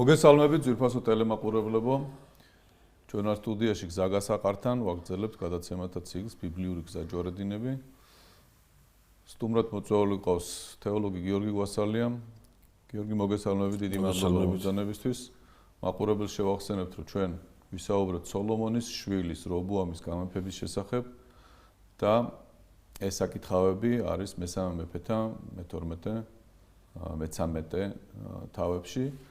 მოგესალმებით ძვირფასო ტელემაყურებლებო. ჩვენ არ სტუდიაში გზა გასაყართან ვაგრძელებთ გადაცემათა ციკლს ბიბლიური გზაჯვარედინები. სტუმრად მოწვეული ყავს თეოლოგი გიორგი გვასალია. გიორგი, მოგესალმებით, დიდი მადლობა მოგზაურობისთვის. მაყურებელს შევახსენებთ, რომ ჩვენ ვისაუბრებთ სოლომონის შვილის რობოამის გამეფების შესახებ და ეს საკითხავები არის მესამე მეფეთა მე-12, მე-13 თავებში.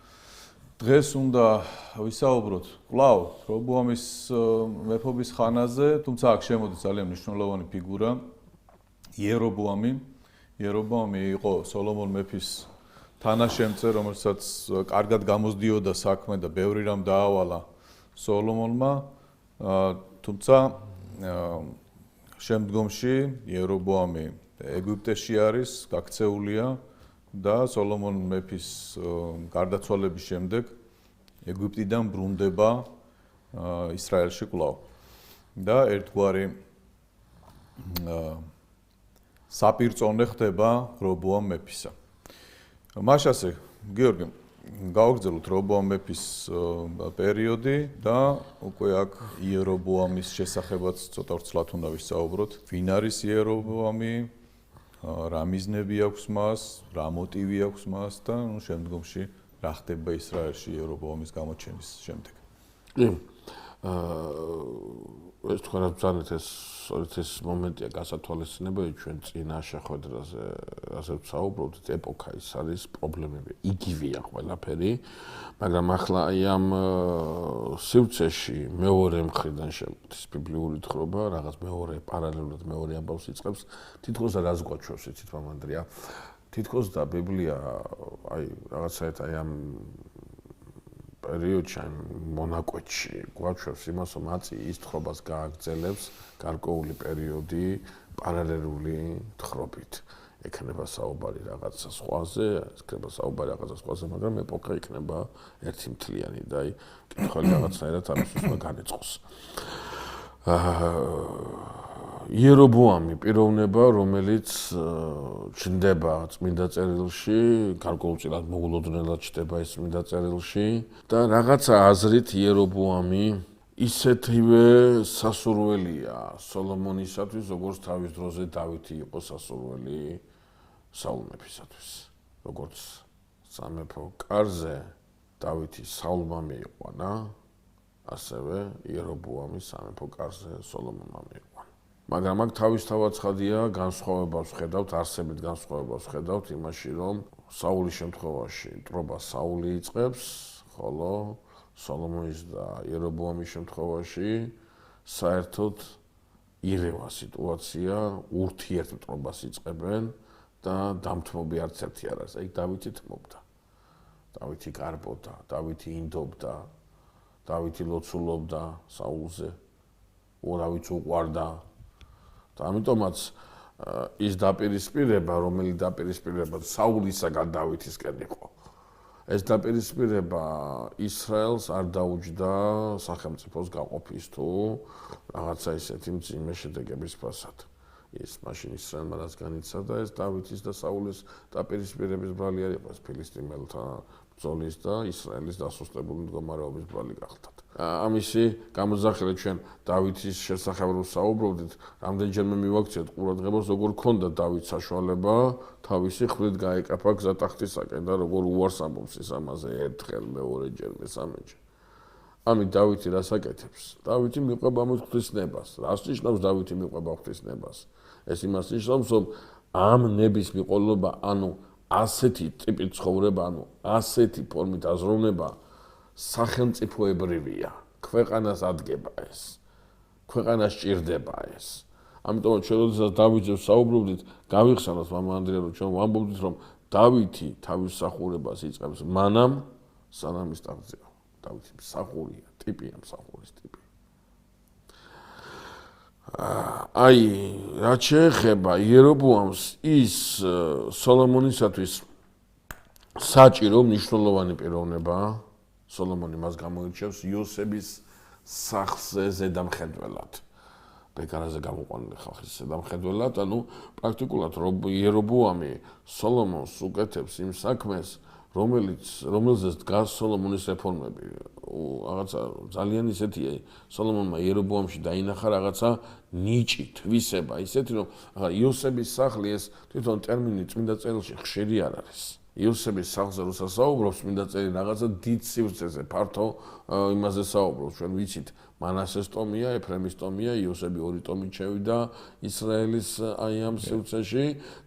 დღეს უნდა ვისაუბროთ კვლავ რობოამის მეფობის ხანაზე, თუმცა აქ შემოდის ძალიან მნიშვნელოვანი ფიგურა იერობოამი. იერობოამი იყო სოლომონ მეფის თანაშემწე, რომელსაც კარგად გამოსდიოდა საქმე და ბევრი რამ დაავალა სოლომონმა, თუმცა შემდგომში იერობოამი ეგვიპტეში არის, გაქცეულია და სოლომონ მეფის გარდაცვალების შემდეგ ეგვიპტიდან ბრუნდება ისრაელში კვლავ და ერთგვარი საპირწონე ხდება რობოამ მეფისა. მაშასე, გიორგი, გავაგრძელოთ რობოამ მეფის პერიოდი და უკვე აქ იერობოამის შესახებაც ცოტა ვრცლად უნდა ვისაუბროთ. ვინ არის იერობოამი? რა მიზნები აქვს მას, რა მოტივი აქვს მას და შემდგომში რა ხდება ისრაელში იერობოამის გამოჩენის შემდეგ. ეს თქვენად ბრძანეთ ეს მომენტია გასათვალისწინებელი ჩვენ წინა შეხვედრაზე, ასე ვსაუბრობთ, ეპოქა ის არის, პრობლემები იგივეა ყველაფერი, მაგრამ ახლა აი ამ სივრცეში მეორე მხრიდან შემოდის ბიბლიური თხრობა, რაღაც მეორე პარალელურად მეორე ამბავს იწყებს, თითქოს რას გვაჩვევს იცით მამანდრია? თითქოს და ბიბლია აი რაღაცაით აი ამ პერიოდში მონაკვეთში გვაჩვევს იმას, რომ აწი ის თხრობას გააგრძელებს გარკვეული პერიოდი პარალელური თხრობით. ექნება საუბარი რაღაცა სხვაზე, ექნება საუბარი რაღაცა სხვაზე, მაგრამ ეპოქა იქნება ერთი მთლიანი და აი კითხველი რაღაცნაირად ამისვლა განეწყოს. იერობოამი პიროვნება, რომელიც ჩნდება წმინდა წერილში, გარკვეულწილად მოულოდნელად ჩნდება ეს წმინდა წერილში და რაღაცა აზრით იერობოამი ისეთივე სასურველია სოლომონისათვის, როგორც თავის დროზე დავითი იყო სასურველი საულ მეფისათვის. როგორც სამეფო კარზე დავითი საულმა მიიყვანა, ასევე იერობოამი სამეფო კარზე სოლომონმა მიიყვანა. მაგრამ აქ თავისთავად ცხადია, განსხვავებას ვხედავთ, არსებით განსხვავებას ვხედავთ იმაში, რომ საულის შემთხვევაში მტრობა საული იწყებს, ხოლო სოლომონის და იერობოამის შემთხვევაში საერთოდ ირევა სიტუაცია, ურთიერთმტრობას იწყებენ და დამთმობი არც ერთი არ არის. აი დავითი თმობდა. დავითი კარბოდა, დავითი ინდობდა, დავითი ლოცულობდა საულზე, ურავით უყვარდა. და ამიტომაც ის დაპირისპირება, რომელიც დაპირისპირება საულისაგან დავითისკენ იყო. ეს დაპირისპირება ისრაელს არ დაუჯდა სახელმწიფოს გაყოფის თუ რაღაცა ისეთი მძიმე შედეგების ფასად. ის მაშინ ისრაელმა რაც განიცადა, ეს დავითის და საულის დაპირისპირების ბრალი არ იყო, ეს ფილისტიმელთა ბრძოლის და ისრაელის დასუსტებული მდგომარეობის ბრალი გახდათ. ამისი გამოძახილებით ჩვენ დავითის შესახებ რომ საუბრობდით, რამდენჯერმე მივაქციეთ ყურადღებას, როგორ ქონდა დავით საშუალება თავისი ხრით გაეკაფა გზა ტახტისაკენ და როგორ უარს ამბობს ის ამაზე ერთხელ, მეორეჯერ, მესამეჯერ. ამით დავითი რას აკეთებს? დავითი მიყვება ამ ღვთისნებას. რას ნიშნავს დავითი მიყვება ღვთისნებას? ეს იმას ნიშნავს, რომ ამ ნების მიყოლება, ანუ ასეთი ტიპის ცხოვრება, ანუ ასეთი ფორმით აზროვნება სახელმწიფოებრივია. ქვეყანას ადგება ეს. ქვეყანას ჭირდება ეს. ამიტომ ჩვენ როდესაც დავითზე საუბრობდით, გავიხსენოთ მამა ანდრია, რომ ჩვენ ვამბობდით, რომ დავითი თავის მსახურებას იწყებს მანამ, სანამ ის ტახტზეა. დავითი მსახურია, ტიპია მსახურის ტიპი. აი, რაც შეეხება იერობოამს, ის სოლომონისათვის საჭირო მნიშვნელოვანი პიროვნებაა. სოლომონი მას გამოირჩევს იოსების სახლზე ზედამხედველად. ბეკარაზე გამოყვანილი ხალხის ზედამხედველად, ანუ პრაქტიკულად იერობოამი სოლომონს უკეთებს იმ საქმეს, რომელზეც დგას სოლომონის რეფორმები. რაღაცა ძალიან ისეთია, სოლომონმა იერობოამში დაინახა რაღაცა ნიჭი, თვისება, ისეთი რომ ახლა იოსების სახლი ეს თვითონ ტერმინი წმინდა წერილში ხშირი არ არის. იოსების სახლზე როცა საუბრობს წმინდა წერილი რაღაცა დიდ სივრცეზე, ფართო იმაზე საუბრობს, ჩვენ ვიცით, მანასეს ტომია, ეფრემის ტომია, იოსები 2 ტომით შევიდა ისრაელის აი ამ სივრცეში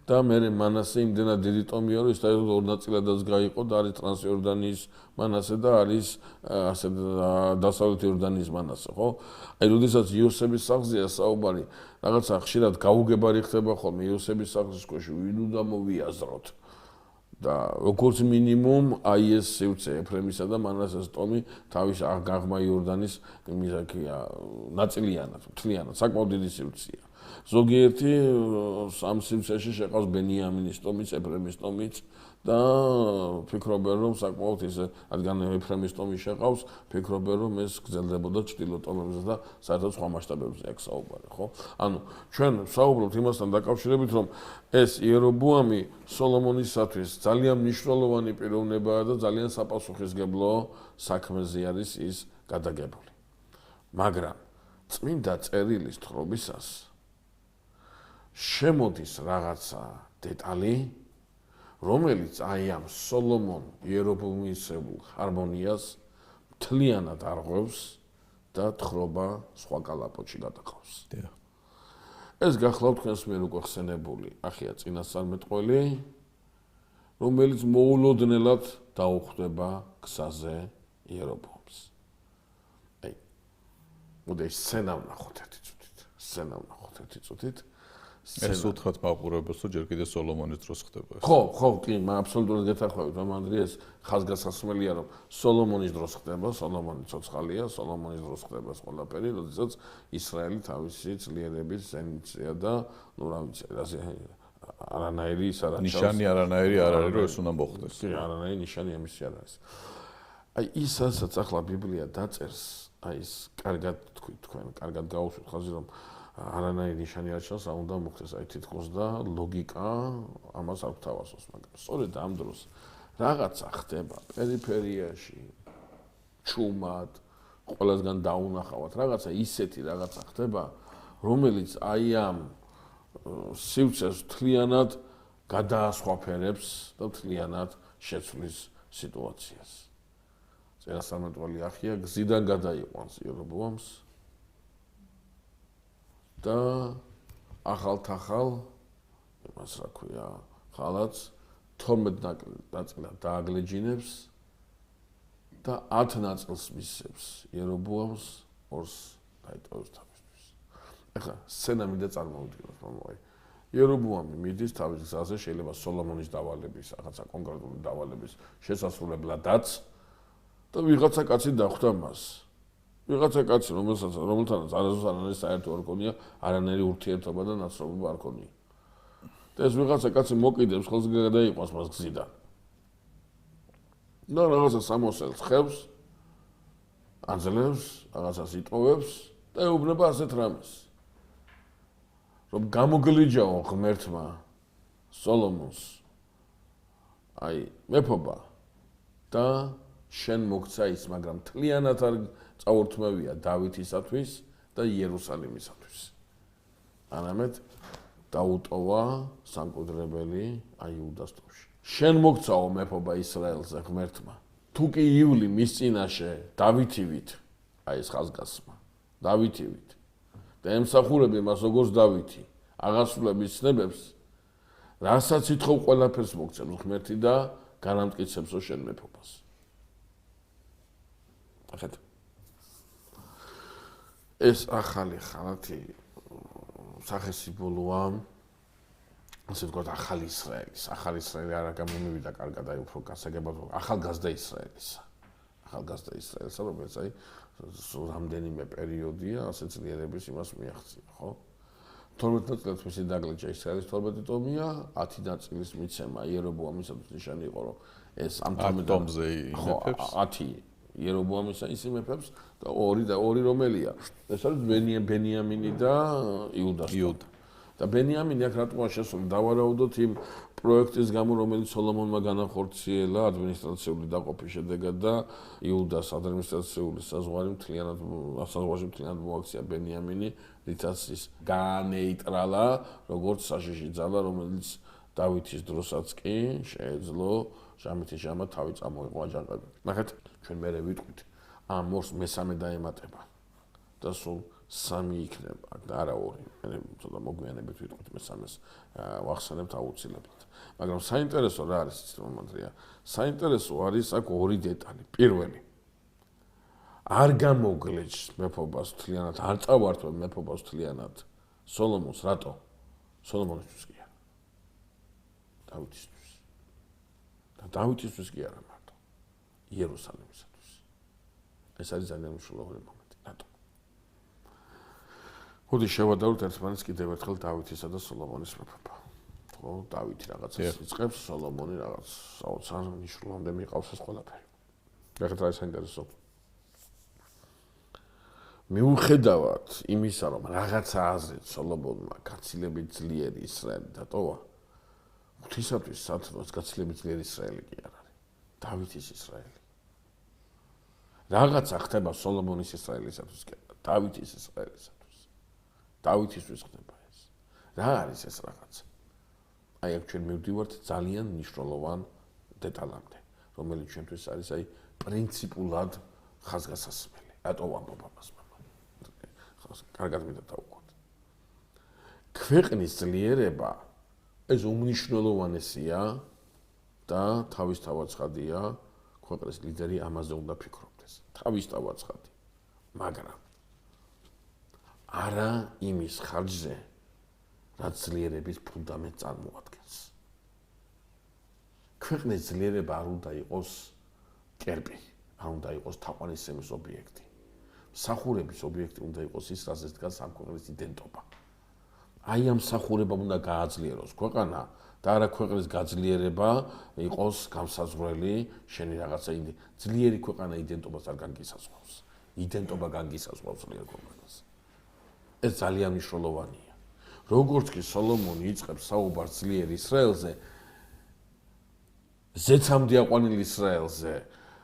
და მე მანასე იმდენად დიდი ტომია, რომ ის დაახლოებით 2 ნაწილადაც გაიყო და არის ტრანსიორდანიის მანასე და არის ასე დასავლეთ იორდანიის მანასე, ხო? აი, როდესაც იოსების სახლზეა საუბარი, რაღაცა ხშირად გაუგებარი ხდება ხოლმე იოსების სახლის ქვეშ, ვინ უნდა მოვიაზროთ. და როგორც მინიმუმ აი ეს სივრცე ეფრემისა და მანასეს ტომი თავის გაღმა იორდანის მიზაკია ნაწილიანად, მთლიანად, საკმაოდ დიდი სივრცეა. ზოგიერთი ამ სივრცეში შეყავს ბენიამინის ტომიც, ეფრემის ტომიც და ფიქრობენ რომ საკმაოდ ისე, რადგან ეფრემის ტომი შეყავს, ფიქრობენ რომ ეს გრძელდებოდა ჩრდილო ტომებზე და საერთოდ სხვა მასშტაბებზე აქვს საუბარი, ხო? ანუ ჩვენ საუბრობთ იმასთან დაკავშირებით, რომ ეს იერობოამი სოლომონისათვის ძალიან მნიშვნელოვანი პიროვნებაა და ძალიან საპასუხისმგებლო საქმეზე არის ის გადაგებული. მაგრამ წმინდა წერილის თხრობისას შემოდის რაღაცა დეტალი, რომელიც აი ამ სოლომონ იერობოამისებულ ჰარმონიას მთლიანად არღვევს და თხრობა სხვა კალაპოტში გადაყავს. ეს გახლავთ თქვენს მიერ უკვე ხსენებული ახია წინასწარმეტყველი, რომელიც მოულოდნელად დაუხვდება გზაზე იერობოამს. აი, მოდი სცენა ვნახოთ ერთი წუთით. ეს უთხრათ მაყურებელს, რომ ჯერ კიდე სოლომონის დროს ხდება ეს. ხო, კი, აბსოლუტურად გეთანხმებით, მანდრი ეს ხაზგასასმელია, რომ სოლომონის დროს ხდება, სოლომონი ცოცხალია, სოლომონის დროს ხდება ეს ყველაფერი, როდესაც ისრაელი თავისი ძლიერების ზენიტია და ნუ რა ვიცი, არანაირი ის არ არის. ნიშანი არანაირი არ არის, რომ ეს უნდა მოხდეს. კი, არანაირი ნიშანი ამისი არ არის. აი, ის ასაც ახლა ბიბლია დაწერს, აი ეს კარგად თქვით თქვენ, კარგად გაუსვით ხაზი, რომ არანაირი ნიშანი არ ჩანს, რა უნდა მოხდეს, აი თითქოს და ლოგიკა ამას არ გვთავაზობს, მაგრამ სწორედ ამ დროს რაღაცა ხდება პერიფერიაში, ჩუმად, ყველასგან დაუნახავად, რაღაცა ისეთი რაღაცა ხდება, რომელიც აი ამ სივრცეს მთლიანად გადაასხვაფერებს და მთლიანად შეცვლის სიტუაციას. წინასწარმეტყველი ახია გზიდან გადაიყვანს იერობოამს და ახალ-თახალ იმას რა ქვია, ხალათს 12 ნაწილად დააგლეჯინებს და 10 ნაწილს მისცემს იერობოამს, 2-ს დაიტოვებს თავისთვის. ეხლა სცენა მინდა წარმოვიდგინოთ, მამაი. იერობოამი მიდის თავის გზაზე, შეიძლება სოლომონის დავალების, რაღაცა კონკრეტული დავალების შესასრულებლადაც და ვიღაცა კაცი დახვდა მას. ვიღაცა კაცი, რომელთანაც არასდროს საერთო არ ქონია, არანაირი ურთიერთობა და ნაცნობობა არ ქონია. და ეს ვიღაცა კაცი მოკიდებს, ხელს გადაიყვანს მას გზიდან. და რაღაცა სამოსელს ხევს, აძლევს, რაღაცას იტოვებს და ეუბნება ასეთ რამეს. რომ გამოგლიჯაო ღმერთმა სოლომონს აი მეფობა და შენ მოგცა ის, მაგრამ მთლიანად არ წაურთმევია დავითისათვის და იერუსალიმისათვის. არამედ დაუტოვა სამკვდრებელი აი იუდას ტომში. შენ მოგცაო მეფობა ისრაელზე ღმერთმა. თუ კი ივლი მის წინაშე დავითივით, აი ეს ხაზგასმა, დავითივით. და ემსახურები მას როგორც დავითი, აღასრულებს ცნებებს, რასაც ითხოვ ყველაფერს მოგცემს ღმერთი და განამტკიცებსო შენ მეფობას. ახეთ ეს ახალი ხალათი სახესიმბოლოა, ასე ვთქვათ, ახალი ისრაელის. ახალი ისრაელი არა გამომივიდა კარგად, აი უფრო გასაგებად ახალგაზრდა ისრაელისა. ახალგაზრდა ისრაელისა, რომელიც აი რამდენიმე პერიოდია ასე ძლიერების იმას მიაღწია, ხო? 12 ნაწილად მისი დაგლეჯა ისრაელის 12 ტომია, 10 ნაწილის მიცემა იერობოამისათვის ნიშანი იყო, რომ ეს ამ 12 ტომზე იმეფებს. 10 იერობოამისა ის იმეფებს და 2 რომელია? ეს არის ბენიამინი და იუდა. და და ბენიამინი აქ რატოა შესული? დავარაუდოთ იმ პროექტის გამო, რომელიც სოლომონმა განახორციელა ადმინისტრაციული დაყოფის შედეგად და იუდას ადმინისტრაციული საზღვარი მთლიანად მოაქცია ბენიამინი, რითაც ის განეიტრალა როგორც საშიში ძალა, რომელიც დავითის დროსაც კი შეეძლო ჟამითი ჟამა თავი წამოიღო აჯანყებებით. ნახეთ, ჩვენ მერე ვიტყვით, ამ ორს მესამე დაემატება და სულ 3 იქნება და არა 2. მე ცოტა მოგვიანებით ვიტყვით მესამეს ვახსენებთ აუცილებლად. მაგრამ საინტერესო რა არის ის მომენტია? საინტერესო არის აქ 2 დეტალი. პირველი, არ გამოგლეჯს მეფობას მთლიანად, არ წავართვებ მეფობას მთლიანად სოლომონს, რატო? სოლომონისთვის კი არა. დავითისთვის. და დავითისთვის კი არა მარტო. იერუსალიმისათვის. ეს არის ძალიან მნიშვნელოვანი მომენტი. რატო? მოდი შევადაროთ ერთმანეთს კიდევ ერთხელ დავითისა და სოლომონის მეფობა. ხო, დავითი რაღაცას იწყებს, სოლომონი რაღაც საოცარ მნიშვნელოვანზე მიყავს ეს ყველაფერი. ეხლა რა საინტერესო? მიუხედავად იმისა, რომ რაღაცა აზრით სოლომონმა გაცილებით ძლიერი ისრაელი დატოვა, ღვთისათვის სათნოს გაცილებით ძლიერი ისრაელი კი არ არის. დავითის ისრაელი. რაღაცა ხდება სოლომონის ისრაელისათვის კი არა, დავითის ისრაელისათვის. დავითისთვის ხდება ეს. რა არის ეს რაღაცა? აი აქ ჩვენ მივდივართ ძალიან მნიშვნელოვან დეტალამდე, რომელიც ჩვენთვის არის აი პრინციპულად ხაზგასასმელი. რატო ვამბობ ამას? კარგად მინდა დავუკვირდეთ. ქვეყნის ძლიერება ეს უმნიშვნელოვანესია და თავისთავად ცხადია, ქვეყნის ლიდერი ამაზე უნდა ფიქრობდეს. თავისთავად ცხადი. მაგრამ არა იმის ხარჯზე, რაც ძლიერების ფუნდამენტს წარმოადგენს. ქვეყნის ძლიერება არ უნდა იყოს კერპი, არ უნდა იყოს თაყვანისცემის ობიექტი. მსახურების ობიექტი უნდა იყოს ის, რასაც დგას ამ ქვეყნის იდენტობა. აი ამ მსახურებამ უნდა გააძლიეროს ქვეყანა და არა ქვეყნის გაძლიერება იყოს გამსაზღვრელი შენი რაღაცა ძლიერი ქვეყანა იდენტობას არ განგისაზღვრავს. იდენტობა განგისაზღვრავს ძლიერ ქვეყანას. ეს ძალიან მნიშვნელოვანია. როგორც კი სოლომონი იწყებს საუბარს ძლიერ ისრაელზე, ზეცამდე აყვანილ ისრაელზე,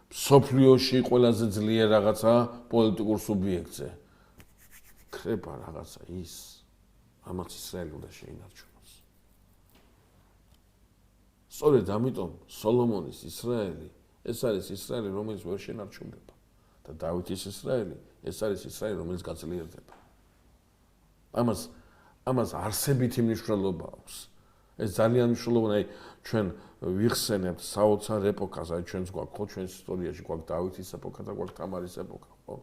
სოფლიოში ყველაზე ძლიერ რაღაცა პოლიტიკურ სუბიექტზე, ქრება რაღაცა ის, ამაც ისრაელი უნდა შეინარჩუნოს. სწორედ ამიტომ სოლომონის ისრაელი, ეს არის ისრაელი, რომელიც ვერ შენარჩუნდება. და დავითის ისრაელი, ეს არის ისრაელი, რომელიც გაძლიერდება. ამას არსებითი მნიშვნელობა აქვს. ეს ძალიან მნიშვნელოვანია, ჩვენ ვიხსენებთ საოცარ ეპოქას, აი ჩვენს გვაქვს, ხო, ჩვენს ისტორიაში გვაქვს დავითის ეპოქა და გვაქვს თამარის ეპოქა, ხო?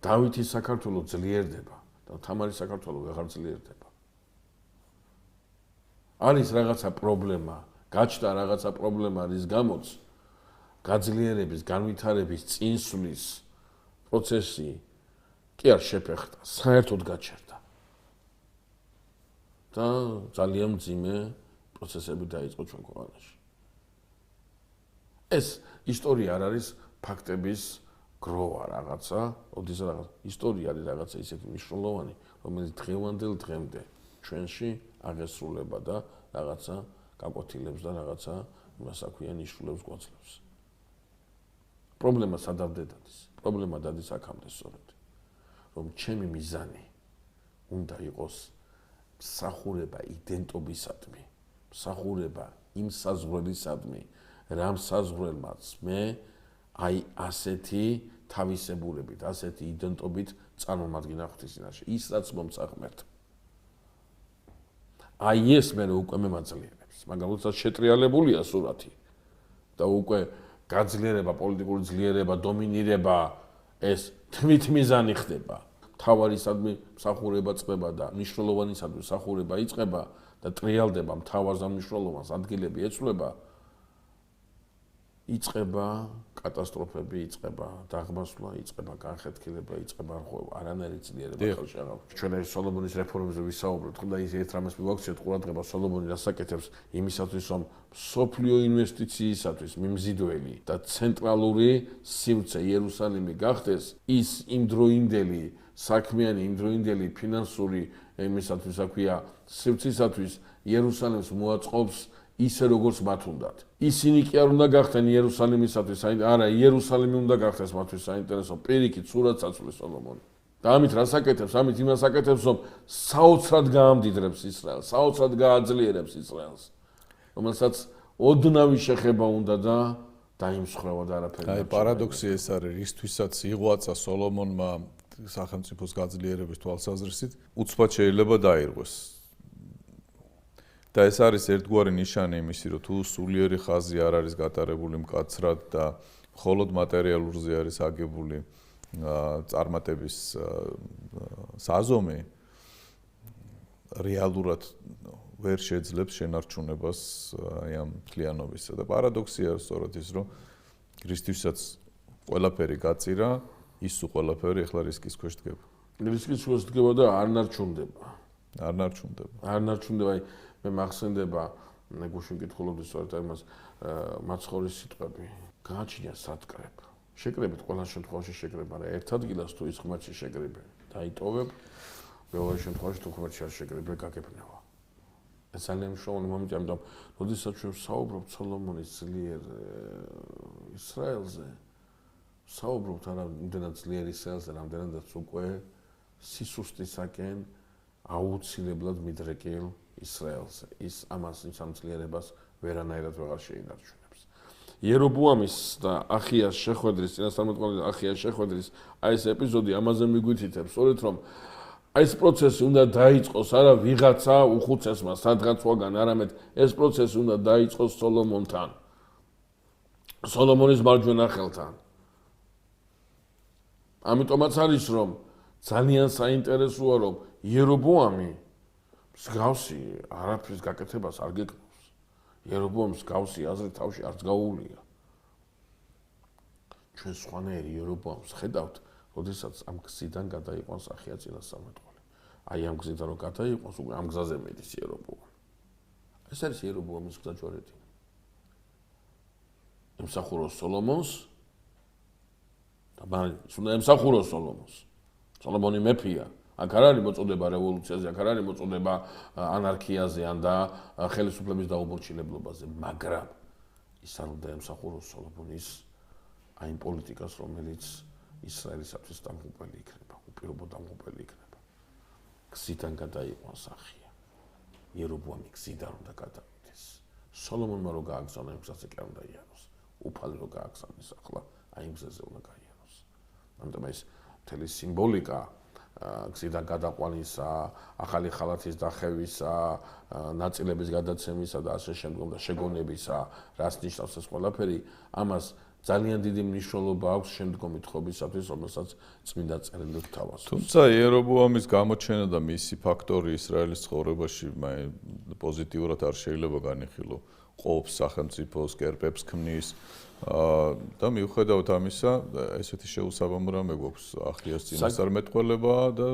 დავითის საქართველო ძლიერდება და თამარის საქართველო ვეღარ ძლიერდება. არის რაღაცა პრობლემა, გაჩნდა რაღაცა პრობლემა, რის გამოც გაძლიერების, განვითარების წინსვლის პროცესი კი არ შეფეხდა, საერთოდ გაჩერდა. და ძალიან მძიმე პროცესები დაიწყო ჩვენ ქვეყანაში. ეს ისტორია არ არის ფაქტების გროვა რაღაცა, ოდესღაც რაღაც ისტორია არის რაღაცა ისეთი მნიშვნელოვანი, რომელიც დღევანდელ დღემდე ჩვენში აღესრულება და რაღაცა გაკვეთილებს და რაღაცა იმას აქვია ნიშნულებს გვაძლევს. პრობლემა სადავდე დადის. პრობლემა დადის აქამდე სწორედ, რომ ჩემი მიზანი უნდა იყოს მსახურება იდენტობისადმი, მსახურება იმ საზღვრელისადმი, რამ საზღვრელმაც მე აი ასეთი თავისებურებით, ასეთი იდენტობით წარმომადგინა ღვთისინაში, ის რაც მომწახმერთ. აი ეს მე უკვე მემაძლიერებს, მაგრამ როდესაც შეტრიალებულია სურათი და უკვე გაძლიერება, პოლიტიკური ძლიერება, დომინირება, ეს თვითმიზანი ხდება. მთავარისადმი მსახურება წყება და მნიშვნელოვანისადმი მსახურება იწყება და ტრიალდება მთავარს და მნიშვნელოვანს ადგილები ეცვლება, იწყება კატასტროფები იწყება, დაღმასვლა იწყება, განხეთქილება იწყება, ხო, არანაირი ძლიერება ხელში აღარ. ჩვენ ეს სოლომონის რეფორმებზე ვისაუბრეთ, ხო და ის ერთ რამეს მივაქციოთ ყურადღება სოლომონი რასაკეთებს იმისათვის, რომ სოფლიო ინვესტიციისათვის მიმზიდველი და ცენტრალური სივრცე იერუსალიმი გახდეს ის იმდროინდელი საქმიანი იმდროინდელი ფინანსური იმისათვის, აქვია, სივრცისათვის იერუსალიმს მოაწყობს ისე როგორც მათ უნდათ. ისინი კი არ უნდა გახდნენ იერუსალიმისათვის, არა, იერუსალიმი უნდა გახდეს მათთვის საინტერესო, პირიქით სურათს აწვლის სოლომონი. და ამით რას აკეთებს? ამით იმას აკეთებს, რომ საოცრად გაამდიდრებს ისრაელს, საოცრად გააძლიერებს ისრაელს. რომელსაც ოდნავი შეხება უნდა და დაიმსხვრევა და არაფერი. აი პარადოქსი ეს არის, რისთვისაც იღვაცა სოლომონმა სახელმწიფოს გაძლიერების თვალსაზრისით, უცბად შეიძლება დაირღვეს. და ეს არის ერთგვარი ნიშანი იმისი, რომ თუ სულიერი ხაზი არ არის გატარებული მკაცრად და მხოლოდ მატერიალურზე არის აგებული წარმატების საზომი, რეალურად ვერ შეძლებს შენარჩუნებას აი ამ მთლიანობისა. და პარადოქსია სწორედ ის, რომ ქრისტესაც ყველაფერი გაწირა, ისუ ყველაფერი ახლა რისკის ქვეშ დგება. რისკის ქვეშ დგება და არ ნარჩუნდება. არ ნარჩუნდება. არ ნარჩუნდება, აი მე მახსენდება გუშინ კითხულობდი სწორედ ამას მაცხოვრის სიტყვები. გააჩნია სატკრებ. შეკრებით ყველა შემთხვევაში შეკრება, არა ერთ ადგილას თუ ის ღმერთში შეკრებე, დაიტოვებ, მეორე შემთხვევაში თუ ღმერთში არ შეკრებე, გაგებნევა. ეს ძალიან მნიშვნელოვანი მომენტი, ამიტომ როდესაც ჩვენ საუბრობთ სოლომონის ძლიერ ისრაელზე, საუბრობთ არა იმდენად ძლიერ ისრაელზე, რამდენადაც უკვე სისუსტისაკენ აუცილებლად მიდრეკილ ისრაელზე. ის ამას ის ამ ძლიერებას ვერანაირად ვეღარ შეინარჩუნებს. იერობუამის და ახიას შეხვედრის, წინასწარმეტყველის ახიას შეხვედრის აი ეს ეპიზოდი ამაზე მიგვითითებს, სწორედ რომ აი ეს პროცესი უნდა დაიწყოს არა ვიღაცა უხუცესმა სადღაცვაგან, არამედ ეს პროცესი უნდა დაიწყოს სოლომონთან. სოლომონის მარჯვენა ხელთან. ამიტომაც არის რომ ძალიან საინტერესოა რომ იერობუამი მსგავსი არაფრის გაკეთებას არ გეკნობს. იერობუამის მსგავსი აზრი თავში არც გაუულია. ჩვენ სხვანაირი იერობუამს ხედავთ, როდესაც ამ გზიდან გადაიყვანს ახია წინასწარმეტყველი. აი ამ გზიდან რომ გადაიყვანს, უკვე ამ გზაზე მედის იერობუამი. ეს არის იერობუამის გზაჯვარედი. ემსახუროს სოლომონს და უნდა ემსახუროს სოლომონს. სოლომონი მეფეა. აქ არ არის მოწოდება რევოლუციაზე, აქ არ არის მოწოდება ანარქიაზე ან და ხელისუფლების დაუმორჩილებლობაზე, მაგრამ ის არ უნდა ემსახუროს სოლომონის აი იმ პოლიტიკას, რომელიც ისრაელისათვის დამღუპელი იქნება, უპირობო დამღუპელი იქნება. გზიდან გადაიყვანს ახია. იერობუამი გზიდან უნდა გადავიდეს. სოლომონმა რო გააგზავნა იმ გზაზე კი არ უნდა იაროს. უფალი რო გააგზავნეს ახლა აი იმ გზაზე უნდა გაიაროს. ამიტომ ეს მთელი სიმბოლიკა გზიდან გადაყვანისა, ახალი ხალათის დახევისა, ნაწილების გადაცემისა და ასე შემდგომ და შეგონებისა, რაც ნიშნავს ეს ყველაფერი, ამას ძალიან დიდი მნიშვნელობა აქვს შემდგომი თხრობისათვის, რომელსაც წმინდა წერილი გვთავაზობს. თუმცა იერობუამის გამოჩენა და მისი ფაქტორი ისრაელის ცხოვრებაში პოზიტიურად არ შეიძლება განიხილო. ყოფს სახელმწიფოს, კერპებს ქმნის და მიუხედავად ამისა, ესეთი შეუსაბამო რამე გვაქვს ახიას წინასწარმეტყველება და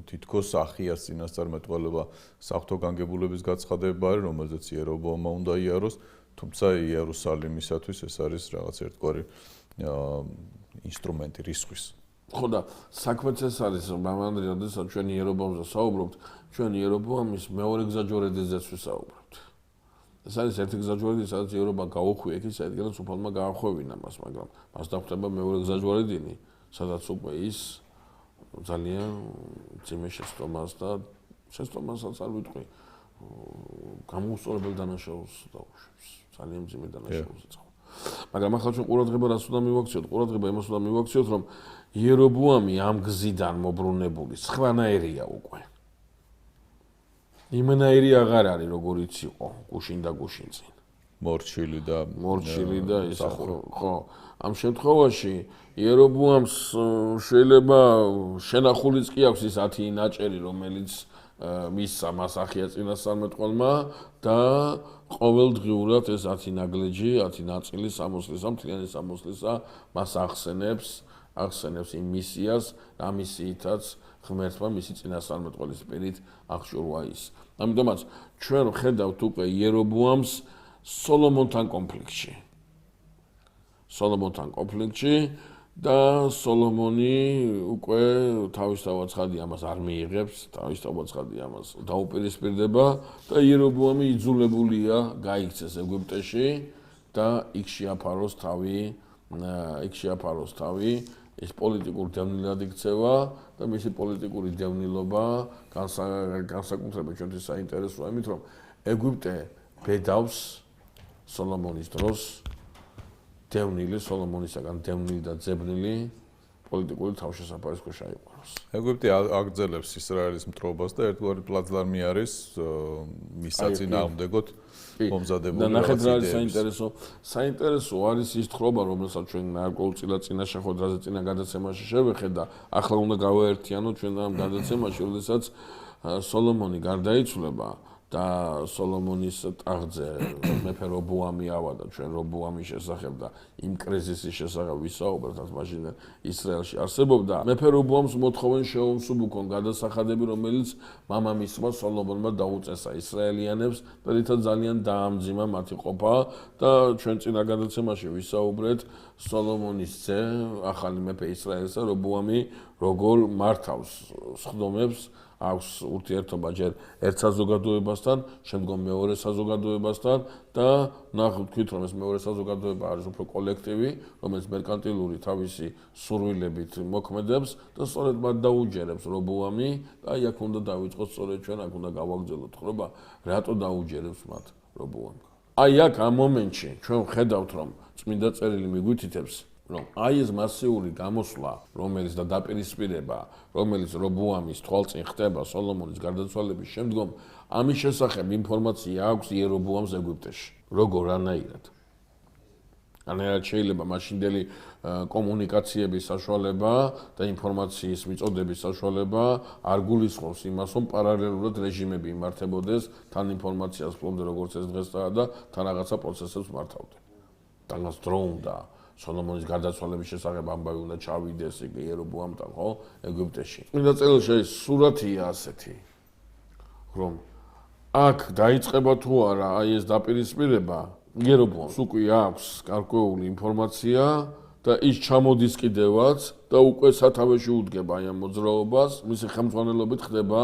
თითქოს ახიას წინასწარმეტყველება საღვთო განგებულების გაცხადება არის, რომელზეც იერობუამმა უნდა იაროს, თუმცა იერუსალიმისათვის ეს არის რაღაც ერთგვარი ინსტრუმენტი რისხვის. ხო და საქმეც ეს არის, მამანდრი, როდესაც ჩვენ იერობუამზე საუბრობთ, ჩვენ იერობუამის მეორე გზაჯვარედინზეც ვისაუბრებთ. ეს არის ერთი გზაჯვარედინი, სადაც იერობუამ გაუხვია იქ ის ადგილას უფალმა გაახვევინა მას, მაგრამ მას დახვდება მეორე გზაჯვარედინი, სადაც უკვე ის ძალიან ძიმე შეცდომას და შეცდომასაც არ ვიტყვი, გამოუსწორებელ დანაშაულს დაუშვებს. ძალიან ძიმე დანაშაულს ეწყობა. მაგრამ ახლა ჩვენ ყურადღება რას უნდა მივაქციოთ? ყურადღება იმას უნდა მივაქციოთ, რომ იერობუამი ამ გზიდან მობრუნებული სხვანაირია უკვე. იმენაირი აღარ არის, როგორიც იყო გუშინ და გუშინ წინ. მორჩილი და ის ხო. ამ შემთხვევაში იერობუამს შეიძლება შენახულიც კი აქვს ის 10 ნაჭერი, რომელიც მისცა მას ახია წინასწარმეტყველმა და ყოველდღიურად ეს 10 ნაგლეჯი, 10 ნაწილი სამოსლისა, მთლიანი სამოსლისა მას ახსენებს იმ მისიას, ამ მისიითაც ღმერთმა მისი წინასწარმეტყველის პირით აღჭურვა ის. ამიტომაც ჩვენ ვხედავთ უკვე იერობოამს სოლომონთან კონფლიქტში და სოლომონი უკვე თავისთავად ცხადი ამას არ მიიღებს, თავისთავად ცხადი ამას დაუპირისპირდება და იერობოამი იძულებულია გაიქცეს ეგვიპტეში და იქ შეაფაროს თავი, ეს პოლიტიკურ დევნილად იქცევა და მისი პოლიტიკური დევნილობა განსაკუთრებით ჩვენთვის საინტერესოა, იმით რომ ეგვიპტე ბედავს სოლომონის დროს სოლომონისაგან დევნილი და ძებნილი პოლიტიკური თავშესაფარის ქვეშ აიყვანოს. ეგვიპტე აგრძელებს ისრაელის მტრობას და ერთგვარი პლაცდარმი არის მის საწინააღმდეგოდ მომზადებული. და ნახეთ რა არის საინტერესო არის ის თხრობა, რომელსაც ჩვენ გარკვეულწილად წინა შეხვედრაზე წინა გადაცემაში შევეხეთ და ახლა უნდა გავაერთიანოთ ჩვენ ამ გადაცემაში, როდესაც სოლომონი გარდაიცვლება და სოლომონის ტახტზე მეფე რობოამი ავადა ჩვენ რობოამის შესახებ და იმ კრიზისის შესახებ ვისაუბრეთ, რაც მაშინ ისრაელში არსებობდა. მეფე რობოამს მოთხოვენ შეუმსუბუქონ გადასახადები, რომელიც მამამისმა სოლომონმა დაუწესა ისრაელიანებს და რითაც ძალიან დაამძიმა მათი ყოფა და ჩვენ წინა გადაცემაში ვისაუბრეთ სოლომონის ძე, ახალი მეფე ისრაელსა რობოამი როგორ მართავს სხდომებს აქვს ურთიერთობა ჯერ ერთ საზოგადოებასთან, შემდგომ მეორე საზოგადოებასთან და ნახოთ თქვით რომ ეს მეორე საზოგადოება არის უფრო კოლექტივი, რომელიც მერკანტილური თავისი სურვილებით მოქმედებს და სწორედ მათ დაუჯერებს რობოამი და აი აქ უნდა დავიწყოთ სწორედ ჩვენ აქ უნდა გავაგრძელოთ ხრობა, რატო დაუჯერებს მათ რობოამი. აი აქ ამ მომენტში ჩვენ ვხედავთ რომ წმინდა წერილი მიგვითითებს რომ აი ეს მასიური გამოსვლა, რომელიც და დაპირისპირება, რომელიც რობოამის თვალწინ ხდება სოლომონის გარდაცვალების შემდგომ, ამის შესახებ ინფორმაცია აქვს იერობოამს ეგვიპტეში. როგორ რანაირად? რანაირად შეიძლება მაშინდელი კომუნიკაციების საშუალება და ინფორმაციის მიწოდების საშუალება არ გულისხმობს იმას, რომ პარალელურად რეჟიმები იმართებოდეს, თან ინფორმაციას ფლობდა როგორც ეს დღესაა და თან რაღაცა პროცესებს მართავდნენ. თანაც დრო უნდა სოლომონის გარდაცვალების შესახებ ამბავი უნდა ჩავიდეს იერობოამთან, ხო, ეგვიპტეში. წმინდა წერილში ეს სურათია ასეთი, რომ აქ დაიწყება თუ არა აი ეს დაპირისპირება, იერობოამს უკვე აქვს გარკვეული ინფორმაცია და ის ჩამოდის კიდევაც და უკვე სათავეში უდგება აი ამ მოძრაობას, მისი ხელმძღვანელობით ხდება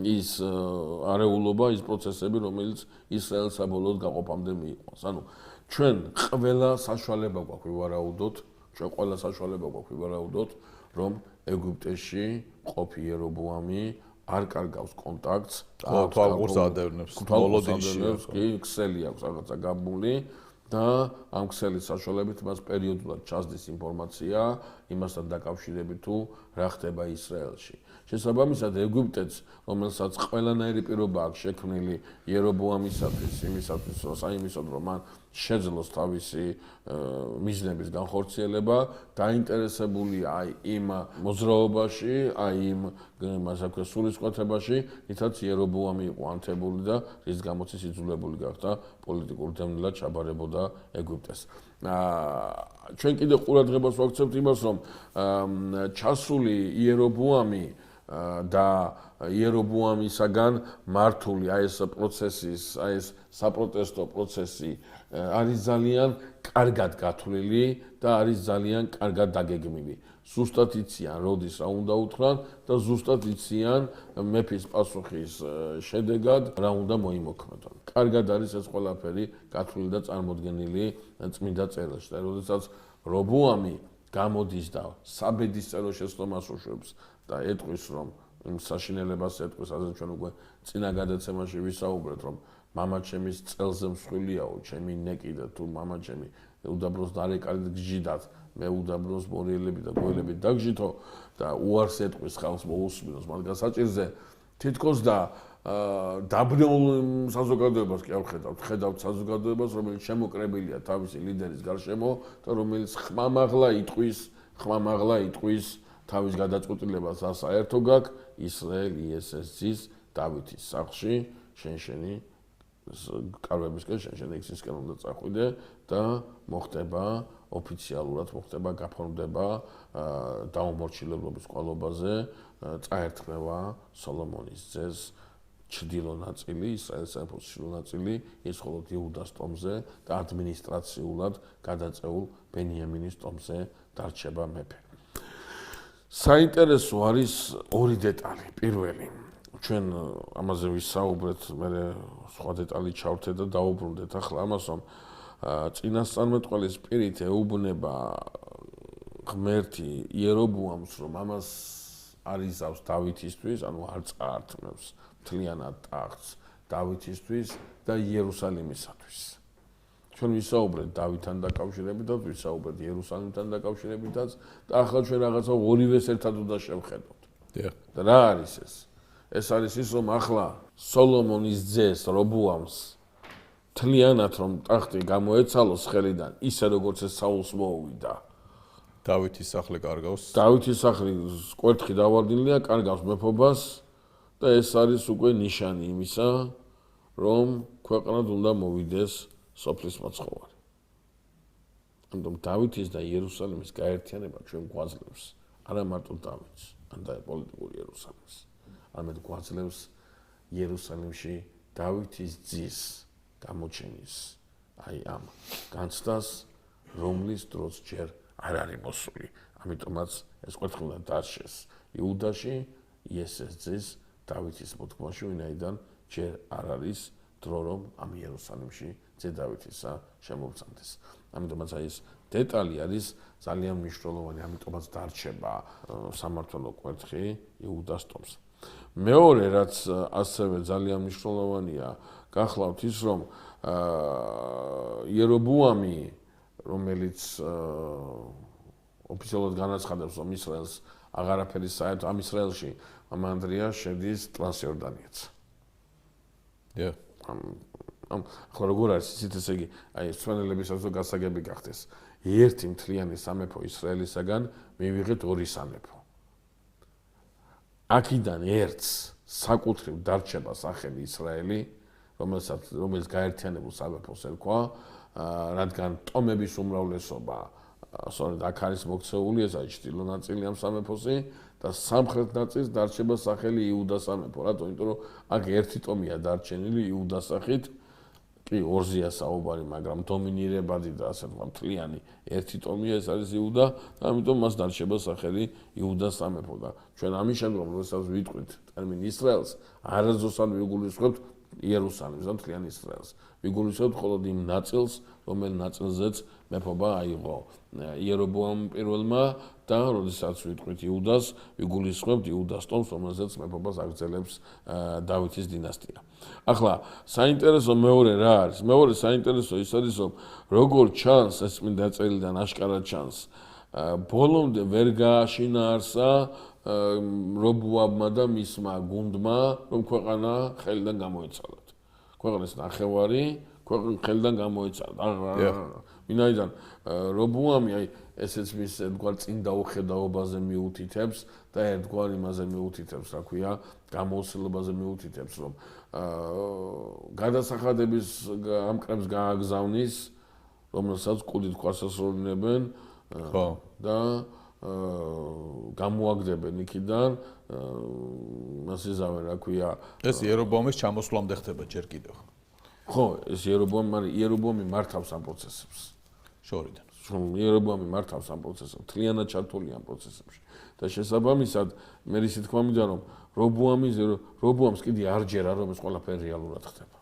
ის არეულობა, ის პროცესები, რომელიც ისრაელს საბოლოოდ გაყოფამდე მიიყვანს. ანუ ჩვენ ყველა საშუალება გვაქვს ვივარაუდოთ, რომ ეგვიპტეში ყოფი იერობოამი არ კარგავს კონტაქტს და თვალყურს ადევნებს მოლოდინში, კი, ქსელი აქვს რაღაცა გაბმული და ამ ქსელის საშუალებით მას პერიოდულად ჩასდის ინფორმაცია იმასთან დაკავშირებით თუ რა ხდება ისრაელში. შესაბამისად ეგვიპტეც, რომელსაც ყველანაირი პირობა აქვს შექმნილი იერობოამისათვის, იმისათვის, რომ მან შეძლოს თავისი მიზნების განხორციელება, დაინტერესებულია აი იმ მოძრაობაში, აი იმ მასაკვე სულისკვეთებაში, რითაც იერობოამი იყო ანთებული და რის გამოც ის იძულებული გახდა პოლიტიკურ დევნილად ჩაბარებოდა ეგვიპტეს. ჩვენ კიდე ყურადღებას ვაქცევთ იმას, რომ ჩასული იერობოამი და იერობოამისაგან მართული აი ეს პროცესის, აი ეს საპროტესტო პროცესი არის ძალიან კარგად გათვლილი და არის ძალიან კარგად დაგეგმილი. ზუსტად იციან, როდის რა უნდა უთხრან და ზუსტად იციან მეფის პასუხის შედეგად რა უნდა მოიმოქმედონ. კარგად არის ეს ყველაფერი გათვლილი და წარმოდგენილი წმინდა წერილში. და როდესაც რობოამი გამოდის და საბედისწერო შეცდომას უშვებს და ეტყვის, რომ იმ საშინელებას ეტყვის, ასე ჩვენ უკვე წინა გადაცემაში ვისაუბრეთ, რომ მამაჩემის წელზე მსხვილიაო, ჩემი ნეკი და თუ მამაჩემი უდაბნოს დარეკალით გჯიდათ, მე უდაბნოს მორიელები და გველები დაგჯითო და უარს ეტყვის ხალხს მოусმინოს მაგ საჭირზე, თითქოს და დაბნეულ საზოგადოებას კი არ ხედავთ საზოგადოებას, რომელიც შემოკრებილია თავისი ლიდერის გარშემო და რომელიც ხმამაღლა იტყვის თავის გადაწყვეტილებას საერთო გაქვს ისრაელ იესესის დავითის სახლში შენი კარვებისკენ შენ ექსისკენ უნდა წახვიდე და მოხდება ოფიციალურად მოხდება გაფორმდება დაუმორჩილებლობის ყოლობაზე წაერთმევა სოლომონის ძეს ჩრდილო ნაწილი, ისრაელის სამეფოს ჩრდილო ნაწილი, ის მხოლოდ იუდას ტომზე და ადმინისტრაციულად გადაწეულ ბენიამინის ტომზე დარჩება მეფე. საინტერესო არის ორი დეტალი. პირველი, ჩვენ ამაზე ვისაუბრეთ, მე სხვა დეტალი ჩავთე და დაუბრუნდეთ ახლა ამას, რომ წინასწარმეტყველის პირით ეუბნება ღმერთი იერობუამს, რომ ამას არიზავს დავითისთვის, ანუ არ წაართმევს მთლიანად ტახტს დავითისთვის და იერუსალიმისათვის. ჩვენ ვისაუბრეთ დავითთან დაკავშირებითაც, ვისაუბრეთ იერუსალიმთან დაკავშირებითაც და ახლა ჩვენ რაღაცა ორივეს ერთად უნდა შევხედოთ. და რა არის ეს? ეს არის ის, რომ ახლა სოლომონის ძეს რობუამს მთლიანად რომ ტახტი გამოეცალოს ხელიდან, ისე როგორც ეს საულს მოუვიდა. დავითის სახლი კარგავს. დავითის სახლი კვერთხი დავარდნილია, კარგავს მეფობას და ეს არის უკვე ნიშანი იმისა, რომ ქვეყნად უნდა მოვიდეს სოფლის მოცხოვარი. ამიტომ დავითის და იერუსალიმის გაერთიანება ჩვენ გვაძლევს არა მარტო დავითს, ან და პოლიტიკურ იერუსალიმს, არამედ გვაძლევს იერუსალიმში დავითის ძის გამოჩენის აი ამ განცდას, რომლის დროს ჯერ არ არის მოსული. ამიტომაც ეს კვერთხი უნდა დარჩეს იუდაში, იესეს ძის დავითის მოთქმაში, ვინაიდან ჯერ არ არის დრო, რომ ამ იერუსალიმში ძე დავითისა შემოვწამდეს. ამიტომაც აი ეს დეტალი არის ძალიან მნიშვნელოვანი, ამიტომაც დარჩება სამმართველო კვერთხი იუდას ტომს. მეორე, რაც ასევე ძალიან მნიშვნელოვანია, გახლავთ ის, რომ იერობუამი, რომელიც ოფიციალურად განაცხადებს, რომ ისრაელს აღარაფერი საერთო ამ ისრაელში მამანდრია შედის ტრანსიორდანიაც. ახლა როგორ არის ისიც ესე იგი, აი სვენელებისაც რო გასაგები გახდეს. ერთი მთლიანი სამეფო ისრაელისაგან მივიღეთ ორი სამეფო. აქედან ერთს საკუთრივ დარჩება სახელი ისრაელი, რომელიც გაერთიანებულ სამეფოს ერქვა, რადგან ტომების უმრავლესობა სწორედ აქ არის მოქცეული, ეს არის ჩრდილო ნაწილი ამ სამეფოსი და სამხრეთ ნაწილს დარჩება სახელი იუდას სამეფო. რატო? იმიტომ რომ აქ ერთი ტომია დარჩენილი იუდას სახით, კი ორზეა საუბარი, მაგრამ დომინირებადი და ასე ვთქვათ, მთლიანი ერთი ტომია, ეს არის იუდა და ამიტომ მას დარჩება სახელი იუდას სამეფო და ჩვენ ამის შემდგომ, როდესაც ვიტყვით ტერმინ ისრაელს, არასდროს არ ვიგულისხმებთ იერუსალიმს და მთლიან ისრაელს. ვიგულისხმებთ მხოლოდ იმ ნაწილს, რომელ ნაწილზეც მეფობა აიღო იერობუამ პირველმა და როდესაც ვიტყვით იუდას, ვიგულისხმებთ იუდას ტომს, რომელზეც მეფობას აგრძელებს დავითის დინასტია. ახლა საინტერესო მეორე რა არის? მეორე საინტერესო ის არის, რომ როგორ ჩანს ეს წმინდა წერილიდან აშკარად ჩანს, ბოლომდე ვერ გააშინაარსა რობუამმა და მისმა გუნდმა, რომ ქვეყანა ხელიდან გამოეცალათ. ქვეყნის ნახევარი ხელიდან გამოეცალათ. ვინაიდან რობუამი აი ესეც მის ერთგვარ წინ დაუხედაობაზე მიუთითებს და ერთგვარ იმაზე მიუთითებს, რა ქვია, გამოუცილებლობაზე მიუთითებს, რომ გადასახადების ამკრებს გააგზავნის, რომელსაც კუდით ქვას ასრულებენ და გამოაგდებენ იქიდან, მას იზავენ, რა ქვია, ეს იერობუამის ჩამოსვლამდე ხდება ჯერ კიდევ. ხო, ეს იერობუამი მართავს ამ პროცესებს. შორიდან. იერობუამი მართავს ამ პროცესებს, მთლიანად ჩართულია ამ პროცესებში. და შესაბამისად, მე ისე თქვა მინდა, რომ რობუამს კიდე არ ჯერა, რომ ეს ყველაფერი რეალურად ხდება.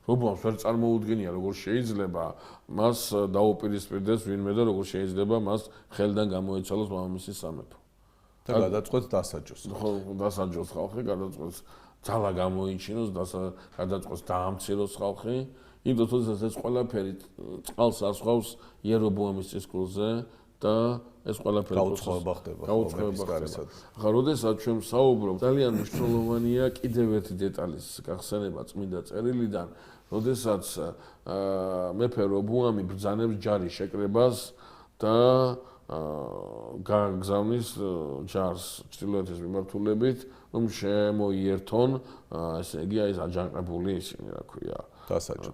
რობუამს ვერ წარმოუდგენია, როგორ შეიძლება მას დაუპირისპირდეს ვინმე და როგორ შეიძლება მას ხელიდან გამოეცალოს მამამისის სამეფო. და გადაწყვეტს დასაჯოს. ხო, დასაჯოს ხალხი, გადაწყვეტს ძალა გამოიჩინოს, გადაწყვეტს დაამციროს ხალხი. იმიტომ თორსა ეს ყველაფერი წყალს ასხავს იერობუამის წისქვილზე და ეს ყველაფერი გაუწყობა ხდება. ახლა როდესაც ჩვენ საუბრობ, ძალიან მნიშვნელოვანია კიდევ ერთი დეტალის გახსენება წმინდა წერილიდან, როდესაც მეფე რობუამი ბრძანებს ჯარის შეკრებას და გაგზავნის ჯარს ჩრდილოეთის მიმართულებით, რომ შემოიერთონ, ესე იგი ეს აჯანყებული ისინი, რა ქვია, დასაჯო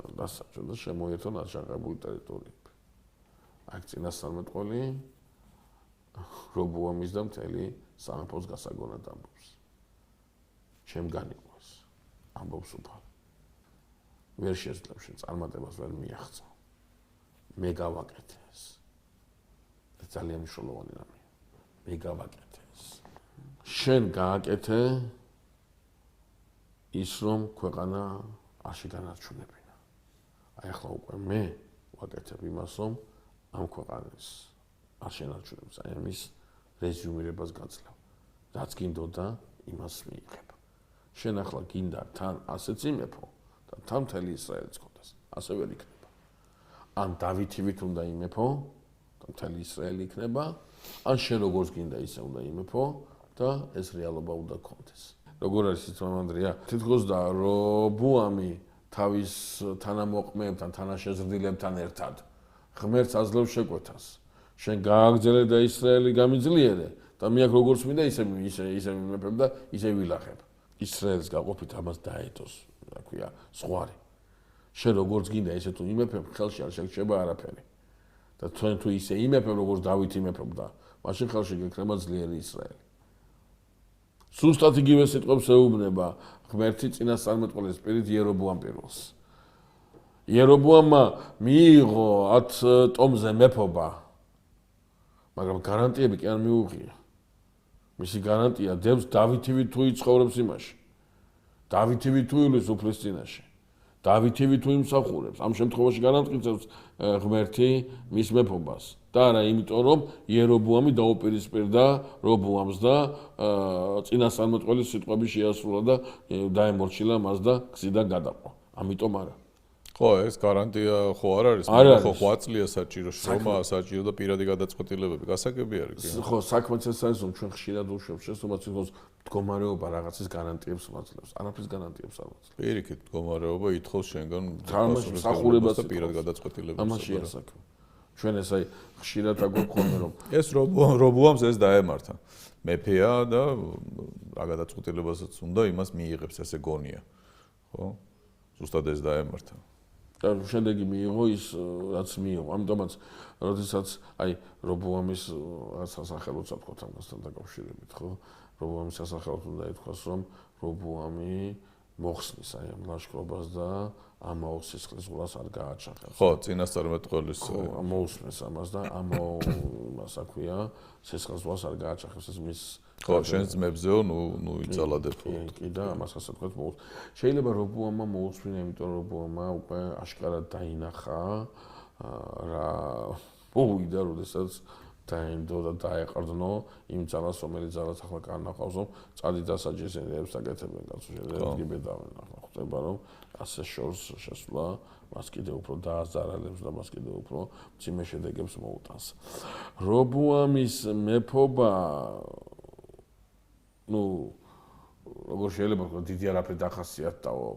და შემოიერთონ აჯანყებული ტერიტორიები. აქ წინასწარმეტყველი რობოამის და მთელი სამეფოს გასაგონად ამბობს. ჩემ განიყვეს, ამბობს უფალი. ვერ შეძლებ შენ წარმატებას ვერ მიაღწევ. მე გავაკეთე ეს. ძალიან მნიშვნელოვანი რამეა. მე გავაკეთე ეს. შენ გააკეთე ის რომ ქვეყანა არ შეგანარჩუნებინა. აი ახლა უკვე მე ვაკეთებ იმას რომ ამ ქვეყანას არ შენარჩუნებს. აი ამის რეზიუმირებას გაძლევ. რაც გინდოდა იმას მიიღებ. შენ ახლა გინდა თან ასეც იმეფო და თან მთელი ისრაელიც გქონდეს. ასე ვერ იქნება. ან დავითივით უნდა იმეფო და მთელი ისრაელი იქნება, ან შენ როგორც გინდა ისე უნდა იმეფო და ეს რეალობა უნდა გქონდეს. როგორ არის ის მამანდრია? თითქოს და რობოამი თავის თანამოყმეებთან, თანაშეზრდილებთან ერთად ღმერთს აძლევს შეკვეთას. შენ გააგრძელე და ისრაელი გამიძლიერე და მე აქ როგორც მინდა ისე მიმეფებ და ისე ვილახებ. ისრაელს გაყოფით ამას დაედოს, რა ქვია, ზღვარი. შენ როგორც გინდა ისე თუ იმეფებ, ხელში არ შეგრჩება არაფერი. და თქვენ თუ ისე იმეფებ, როგორც დავით იმეფებდა, მაშინ ხელში გექნება ძლიერი ისრაელი. სუსტად იგივე სიტყვებს ეუბნება ღმერთი წინასწარმეტყველის პირით იერობოამ პირველს. იერობოამმა მიიღო 10 ტომზე მეფობა, მაგრამ გარანტიები კი არ მიუღია. მისი გარანტია დევს დავითივით თუ იცხოვრებს იმაში. დავითივით თუ ივლის უფლის წინაშე. დავითივით თუ იმსახურებს. ამ შემთხვევაში განამტკიცებს ღმერთი მის მეფობას. და არა იმიტომ რომ იერობოამი დაუპირისპირდა რობოამს და წინასწარმეტყველის სიტყვები შეასრულა და დაემორჩილა მას და გზიდან გადაყვა. ამიტომ არა. ხო, ეს გარანტია ხო არ არის, ხო 8 წლია საჭირო, შრომა საჭირო და პირადი გადაწყვეტილებები, გასაგები არის. ხო, საქმეც ეს არის, რომ ჩვენ ხშირად უშვებს შესაძლოა თვითონ მდგომარეობა რაღაცის გარანტიებს მაძლევს. არაფრის გარანტიებს არ მაძლევს. პირიქით მდგომარეობა ითხოვს შენგან მსახურებას და პირად გადაწყვეტილებებს. ამაშია საქმე. ჩვენ ეს აი ხშირად აგვაქვს რომ ეს რობოამს ეს დაემართა. მეფეა და რა გადაწყვეტილებასაც უნდა იმას მიიღებს, ესე გონია. ხო? ზუსტად ეს დაემართა. და შემდეგი მიიღო ის რაც მიიღო. ამიტომაც როდესაც აი რობოამის სასახელოც ვთქვათ ამასთან დაკავშირებით, ხო? რობოამის სასახელოდ უნდა ითქვას, რომ რობოამი მოხსნის აი ამ ლაშქრობას და ამაოს სისხლის ზღვრას არ გააჩაღებს. ხო, წინასწარმეტყველის მოусმენს ამას და ამას აქვია სისხლის ზღვრას არ გააჩაღებს ეს მის ხო, შენ ძმებზეო, ნუ იწალადებო. კი და ამას ასე თქვა მოუს. შეიძლება რობოამმა მოусმინა, იმიტომ რომ რობოამმა უკვე აშკარად დაინახა რა მოვიდა, როდესაც დაემდო და დაეყრდნო იმ ძალას, რომელიც ძალას ახლა განაყავს, რომ წადი დასაჯეს ენერგიებს აკეთებენ, კაცო, შეიძლება გიბედავენ, ახლა ხდება, რომ ასე შორს შესვლა მას კიდევ უფრო დააზარალებს და მას კიდევ უფრო მძიმე შედეგებს მოუტანს. რობოამის მეფობა ну, როგორ შეიძლება ვთქვა, დიდი არაფერი დახასიათდაო,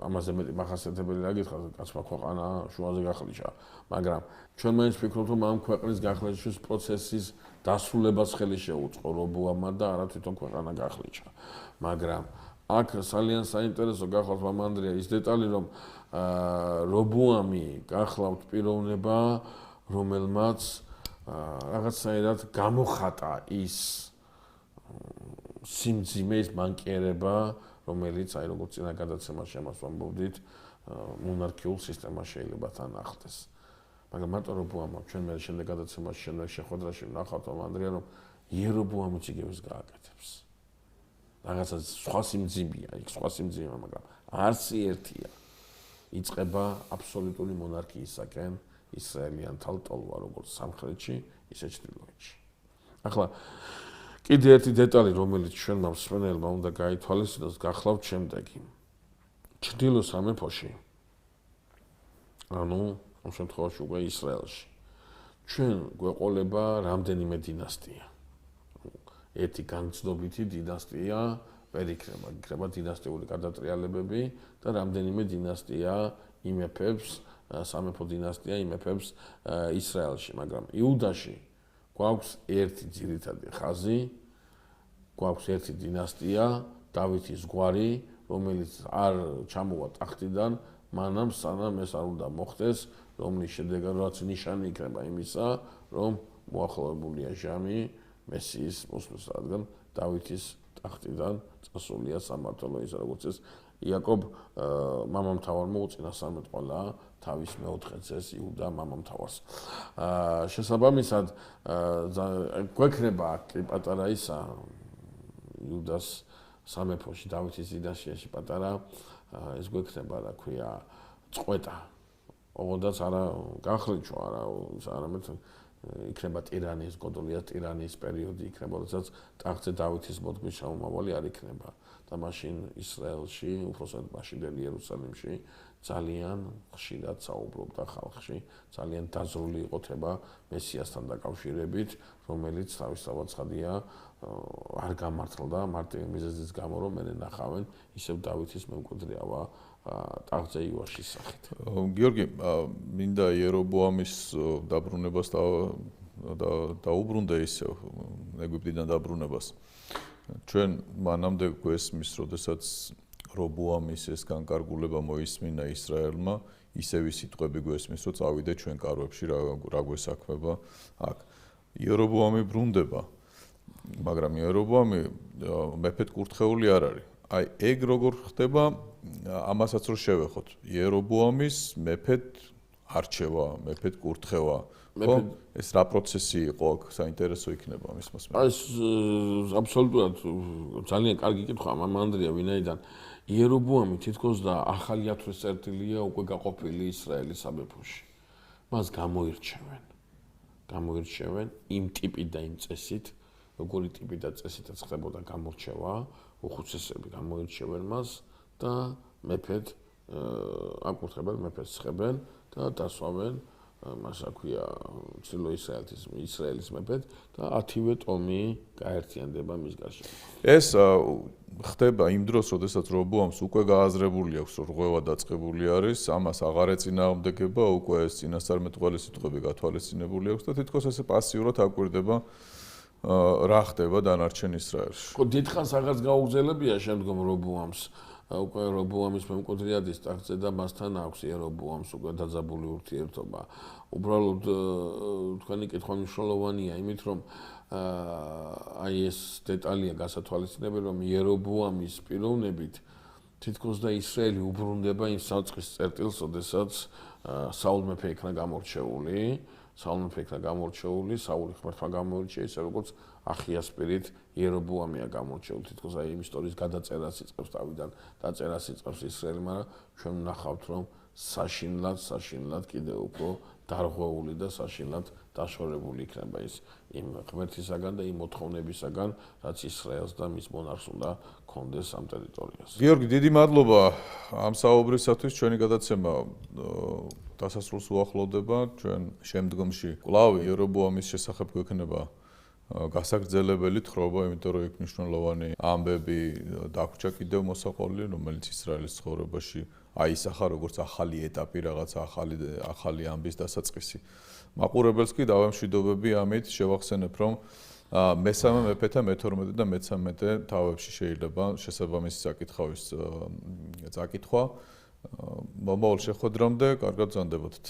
ამაზე მეტი მახასიათებელი რა გითხრა, კაცმა ქვეყანა შუაზე გახლიჩა, მაგრამ ჩვენ მაინც ვფიქრობთ, რომ ამ ქვეყნის გახლიჩვის პროცესის დასრულებას ხელი შეუწყო რობოამმა და არა თვითონ ქვეყანა გახლიჩა. მაგრამ აქ ძალიან საინტერესო გახლავთ მამანდრია ის დეტალი, რომ რობოამი გახლავთ პიროვნება, რომელმაც რაღაცნაირად გამოხატა ის სიმძიმე ის მანკიერება, რომელიც აი როგორც წინა გადაცემაში ამას ვამბობდით, მონარქიულ სისტემას შეიძლება თან ახლდეს. მაგრამ მარტო რობოამმა ჩვენ მე შემდეგ გადაცემაში შემდეგ შეხვედრაში ვნახავთ მამანდრია, რომ იერობოამიც იგივეს გააკეთებს. რაღაცა სხვა სიმძიმეა, იქ სხვა სიმძიმეა, მაგრამ არც ერთია. იწყება აბსოლუტური მონარქიისაკენ ისრაელიან თალტოლვა, როგორც სამხრეთში, ისე ჩრდილოეთში. ახლა კიდე ერთი დეტალი, რომელიც ჩვენმა მსმენელმა უნდა გაითვალისწინოს, გახლავთ შემდეგი. ჩრდილო სამეფოში, ანუ ამ შემთხვევაში უკვე ისრაელში, ჩვენ გვეყოლება რამდენიმე დინასტია. ერთი განცნობითი დინასტია ვერ იქნება, იქნება დინასტიური გადატრიალებები და რამდენიმე დინასტია იმეფებს, სამეფო დინასტია იმეფებს ისრაელში, მაგრამ იუდაში გვაქვს ერთი ძირითადი ხაზი, გვაქვს ერთი დინასტია, დავითის გვარი, რომელიც არ ჩამოვა ტახტიდან, მანამ სანამ ეს არ უნდა მოხდეს, რომლის შედეგად რაც ნიშანი იქნება იმისა, რომ მოახლოებულია ჟამი მესიის მოსვლის, რადგან დავითის ტახტიდან წასულია სამმართველო ის როგორც ეს იაკობ მამამთავარმა უწინასწარმეტყველა თავის მეოთხე ძეს იუდა მამამთავარს. შესაბამისად გვექნება კი პატარა ისა იუდას სამეფოში დავითის დინასტიაში პატარა ეს გვექნება რა ქვია წყვეტა. ოღონდაც არა განხრიჩო არამედ იქნება ტირანიის გოდოლია ტირანიის პერიოდი იქნება როდესაც ტახტზე დავითის მოდგმის შემომავალი არ იქნება და მაშინ ისრაელში უბრალოდ მაშინდელი იერუსალიმში ძალიან ხშირად საუბრობდა ხალხში ძალიან დაზრული იყოთება მესიასთან დაკავშირებით რომელიც თავისთავად ცხადია არ გამართლდა მარტივი მიზეზის გამო რომ მერე ნახავენ ისევ დავითის მემკვიდრეავა ტახტზე იუაშის სახით. გიორგი, მინდა იერობოამის დაბრუნებას დაუბრუნდე ისევ ეგვიპტიდან დაბრუნებას. ჩვენ მანამდე გვესმის, როდესაც რობოამის ეს განკარგულება მოისმინა ისრაელმა, ისევ ის სიტყვები გვესმის, რომ წავიდე ჩვენ კარვებში რა გვესაქმება აქ. იერობოამი ბრუნდება, მაგრამ იერობოამი მეფედ კურთხეული არ არის. აი ეგ როგორ ხდება ამასაც რო შევეხოთ იერობოამის მეფედ არჩევა მეფედ კურთხევა ხო ეს რა პროცესი იყო აქ საინტერესო იქნება ამის მოსმენა ეს აბსოლუტურად ძალიან კარგი კითხვა მამანდრია ვინაიდან იერობოამი თითქოს და ახალი ათვლის წერტილია უკვე გაყოფილი ისრაელის სამეფოში მას გამოირჩევენ იმ ტიპით და იმ წესით როგორი ტიპით და წესითაც ხდებოდა გამორჩევა უხუცესები გამოირჩევენ მას და მეფედ აკურთხებენ მეფეს ცხებენ და დასვავენ მას აქვია ცილო ისრაელის მეფედ და 10-ვე ტომი გაერთიანდება მის გარშემო. ეს ხდება იმ დროს, როდესაც რობოამს უკვე გააზრებული აქვს, რომ რღვევა დაწყებული არის, ამას აღარ ეწინააღმდეგება, უკვე ეს წინასწარმეტყველი სიტყვები გათვალისწინებული აქვს და თითქოს ესე პასიურად აკვირდება რა ხდება დანარჩენ ისრაელში. ხო, დიდხანს აღარც გაუგზელებია შემდგომ რობოამს უკვე რობოამის მემკვიდრეადის ტახტზე და მასთან აქვს იერობოამს უკვე დაძაბული ურთიერთობა. უბრალოდ თქვენი კითხვა მნიშვნელოვანია, იმით რომ აი ეს დეტალია გასათვალისწინებელი, რომ იერობოამის პიროვნებით თითქოს და ისრაელი უბრუნდება იმ საწყის წერტილს, როდესაც საულ მეფე იქნა გამორჩეული. საული ღმერთმა გამოირჩია ისე როგორც ახიას პირით იერობოამია გამორჩეული თითქოს აი იმ ისტორიის გადაწერას იწყებს თავიდან დაწერას იწყებს ისრაელი მაგრამ ჩვენ ვნახავთ რომ საშინლად კიდევ უფრო დარღვეული და საშინლად დაშორებული იქნება ის იმ ღმერთისაგან და იმ მოთხოვნებისაგან რაც ისრაელს და მის მონარქს უნდა კონდეს ამ ტერიტორიაზე. გიორგი, დიდი მადლობა ამ საუბრისათვის ჩვენი გადაცემა დასასრულს უახლოვდება ჩვენ შემდგომში კვლავ იერობოამის შესახებ გვექნება გასაგრძელებელი თხრობა, იმიტომ რომ იქ მნიშვნელოვანი ამბები დაგვრჩა კიდევ მოსაყოლი, რომელიც ისრაელის ცხოვრებაში აისახა როგორც ახალი ეტაპი, რაღაც ახალი ამბის დასაწყისი. მაყურებელს კი დავემშვიდობები ამით, შევახსენებ, რომ მესამე მეფეთა მე-12 და მე-13 თავებში შეიძლება შესაბამისი საკითხავის წაკითხვა. მომავალ შეხვედრამდე კარგად ბრძანდებოდეთ.